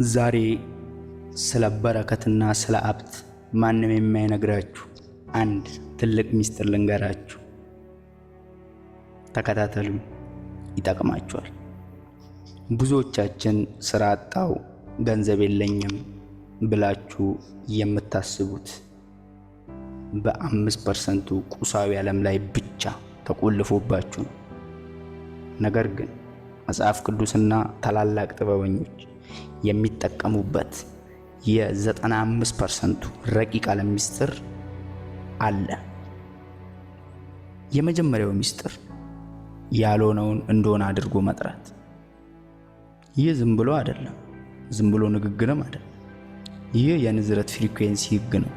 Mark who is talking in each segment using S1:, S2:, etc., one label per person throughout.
S1: ዛሬ ስለ በረከትና ስለ ሀብት ማንም የማይነግራችሁ አንድ ትልቅ ሚስጥር ልንገራችሁ። ተከታተሉኝ፣ ይጠቅማችኋል። ብዙዎቻችን ስራ አጣው፣ ገንዘብ የለኝም ብላችሁ የምታስቡት በ5% ቁሳዊ ዓለም ላይ ብቻ ተቆልፎባችሁ ነው። ነገር ግን መጽሐፍ ቅዱስና ታላላቅ ጥበበኞች የሚጠቀሙበት የ95% ረቂቅ ዓለም ሚስጥር አለ። የመጀመሪያው ሚስጥር ያልሆነውን እንደሆነ አድርጎ መጥራት። ይህ ዝም ብሎ አይደለም፣ ዝም ብሎ ንግግርም አይደለም። ይህ የንዝረት ፍሪኩዌንሲ ህግ ነው።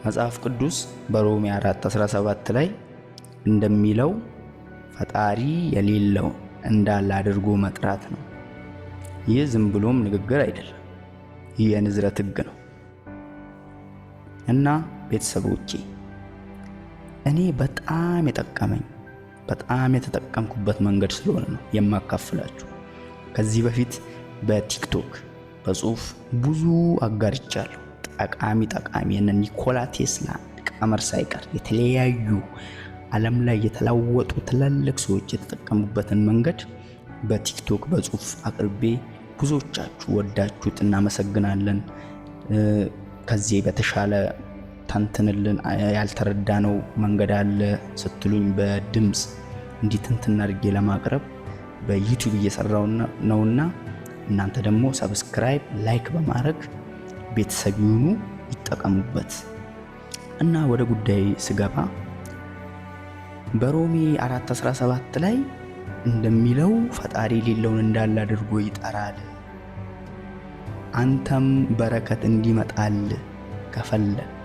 S1: መጽሐፍ ቅዱስ በሮሜ 4:17 ላይ እንደሚለው ፈጣሪ የሌለው እንዳለ አድርጎ መጥራት ነው። ይህ ዝም ብሎም ንግግር አይደለም። ይህ የንዝረት ህግ ነው። እና ቤተሰቦቼ እኔ በጣም የጠቀመኝ በጣም የተጠቀምኩበት መንገድ ስለሆነ ነው የማካፍላችሁ። ከዚህ በፊት በቲክቶክ በጽሁፍ ብዙ አጋርቻለሁ። ጠቃሚ የነ ኒኮላ ቴስላ ቀመር ሳይቀር የተለያዩ ዓለም ላይ የተለወጡ ትላልቅ ሰዎች የተጠቀሙበትን መንገድ በቲክቶክ በጽሁፍ አቅርቤ ብዙዎቻችሁ ወዳችሁት እናመሰግናለን። ከዚህ በተሻለ ተንትንልን ያልተረዳነው መንገድ አለ ስትሉኝ በድምጽ እንዲህ ተንትን አድርጌ ለማቅረብ በዩቲዩብ እየሰራው ነውና እናንተ ደግሞ ሰብስክራይብ ላይክ በማድረግ ቤተሰብ ይሁኑ፣ ይጠቀሙበት። እና ወደ ጉዳይ ስገባ በሮሜ 4:17 ላይ እንደሚለው ፈጣሪ የሌለውን እንዳለ አድርጎ ይጠራል። አንተም በረከት እንዲመጣል ከፈለክ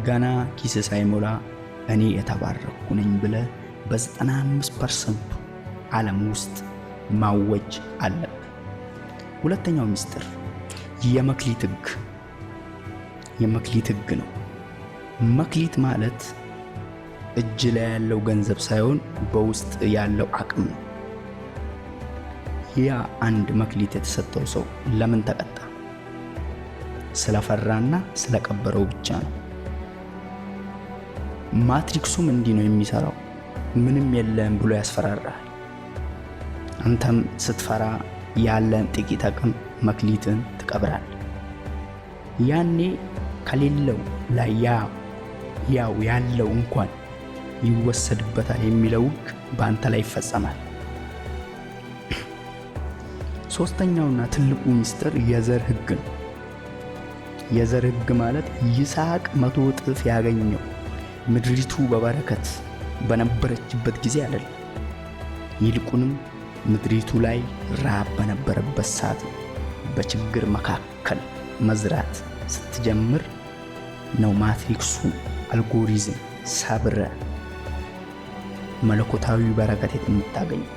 S1: ገና ኪስ ሳይሞላ እኔ የተባረኩ ነኝ ብለህ በ95% ዓለም ውስጥ ማወጅ አለብህ። ሁለተኛው ሚስጥር የመክሊት ህግ ነው። መክሊት ማለት እጅ ላይ ያለው ገንዘብ ሳይሆን በውስጥ ያለው አቅም ነው። ያ አንድ መክሊት የተሰጠው ሰው ለምን ተቀጣ? ስለፈራና ስለቀበረው ብቻ ነው። ማትሪክሱም እንዲህ ነው የሚሰራው። ምንም የለም ብሎ ያስፈራራል። አንተም ስትፈራ ያለን ጥቂት አቅም መክሊትን ትቀብራል። ያኔ ከሌለው ላይ ያው ያለው እንኳን ይወሰድበታል የሚለው ህግ በአንተ ላይ ይፈጸማል። ሶስተኛውና ትልቁ ሚስጥር የዘር ህግ ነው። የዘር ህግ ማለት ይስሐቅ 100 እጥፍ ያገኘው ምድሪቱ በበረከት በነበረችበት ጊዜ አይደለም። ይልቁንም ምድሪቱ ላይ ራብ በነበረበት ሰዓት በችግር መካከል መዝራት ስትጀምር ነው ማትሪክሱ አልጎሪዝም ሰብረ መለኮታዊ በረከት የምታገኘው።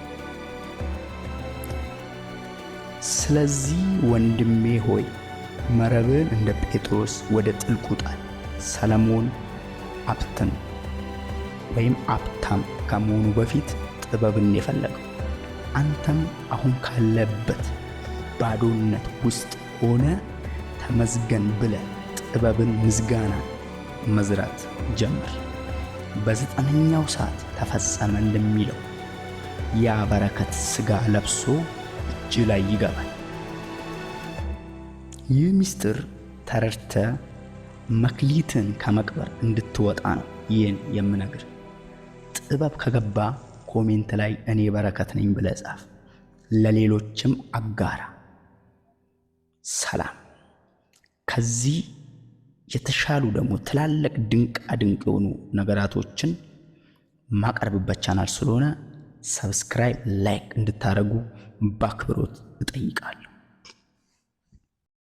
S1: ስለዚህ ወንድሜ ሆይ መረብን እንደ ጴጥሮስ ወደ ጥልቁ ጣል። ሰለሞን ሀብታም ከመሆኑ በፊት ጥበብን የፈለገው። አንተም አሁን ካለበት ባዶነት ውስጥ ሆነ ተመስገን ብለህ ጥበብን ምስጋና መዝራት ጀምር። በ9ኛው ሰዓት ተፈጸመ እንደሚለው ያ በረከት ስጋ ለብሶ እጅ ላይ ይገባል። ይህ ሚስጥር ተረድተ መክሊትን ከመቅበር እንድትወጣ ነው ይህን የምነግር። ጥበብ ከገባ ኮሜንት ላይ እኔ በረከት ነኝ ብለህ ጻፍ፣ ለሌሎችም አጋራ። ሰላም። ከዚህ የተሻሉ ደግሞ ትላልቅ ድንቅ የሆኑ ነገራቶችን ማቀርብበት ቻናል ስለሆነ ሰብስክራይብ ላይክ እንድታረጉ በአክብሮት እጠይቃለሁ።